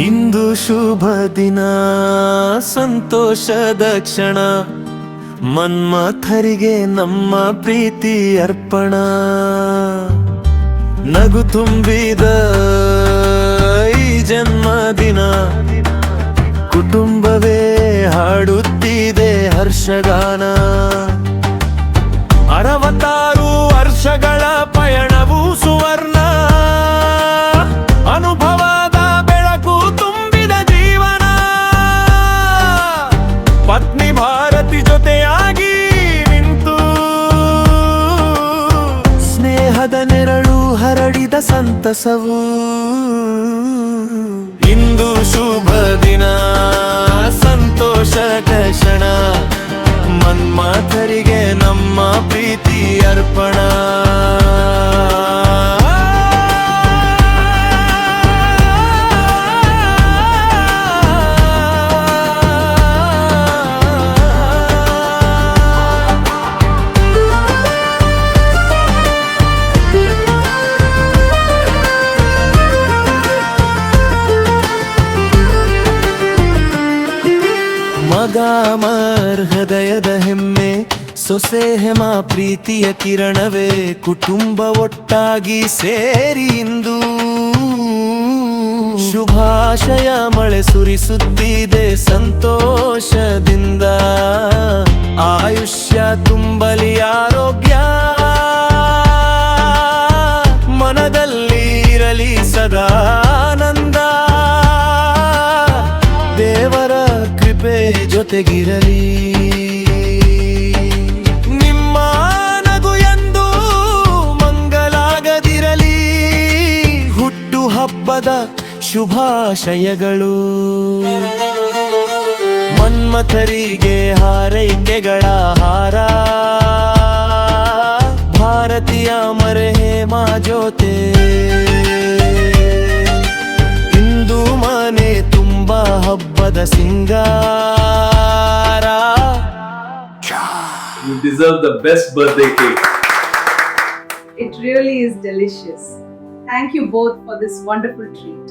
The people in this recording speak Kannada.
ಇಂದು ಶುಭ ದಿನ, ಸಂತೋಷದ ಕ್ಷಣ, ಮನ್ಮಥರಿಗೆ ನಮ್ಮ ಪ್ರೀತಿ ಅರ್ಪಣ. ನಗು ತುಂಬಿದ ಈ ಜನ್ಮದಿನ, ಕುಟುಂಬವೇ ಹಾಡುತ್ತಿದೆ ಹರ್ಷಗಾನ. 66 ವರ್ಷಗಳ ಪಯಣವು ಸುವರ್ಣ, ಅನುಭವದ ಬೆಳಕು ತುಂಬಿದ ಜೀವನ. ಪತ್ನಿ ಭಾರತಿ ಜೊತೆಯಾಗಿ ನಿಂತು, ಸ್ನೇಹದ ನೆರಳು ಹರಡಿದ ಸಂತಸವು. ಇಂದು ಶುಭ ದಿನ, ಸಂತೋಷದ ಕ್ಷಣ, ಮನ್ಮಥರಿಗೆ ನಮ್ಮ ಪ್ರೀತಿ ಅರ್ಪಣ. ಮಗ ಮರ್ ಹೃದಯದ ಹೆಮ್ಮೆ, ಸೊಸೆ ಹೆಮ ಪ್ರೀತಿಯ ಕಿರಣವೇ. ಕುಟುಂಬ ಒಟ್ಟಾಗಿ ಸೇರಿ ಇಂದು ಶುಭಾಶಯ ಮಳೆ ಸುರಿಸುತ್ತಿದೆ ಸಂತೋಷದಿಂದ. ಆಯುಷ್ಯ ತುಂಬಲಿ ಆರೋಗ್ಯ, ಮನದಲ್ಲಿ ಇರಲಿ ಸದಾ ಆನಂದ. ದೇವರ ಕೃಪೆ ಜೊತೆಗಿರಲಿ, ನಿಮ್ಮ ನಗು ಎಂದು ಮಂಗಲಾಗದಿರಲಿ. ಹುಟ್ಟು ಹಬ್ಬದ ಶುಭಾಶಯಗಳು, ಮನ್ಮಥರಿಗೆ ಹಾರೈಕೆಗಳ ಹಾರ. ಭಾರತೀಯ ಮರೆ ಹೇಮಾ ಜೊತೆ, ಇಂದು ಮನೆ ತುಂಬ ಹಬ್ಬದ ಸಿಂಗಾರ. You deserve the best birthday cake. It really is delicious. Thank you both for this wonderful treat.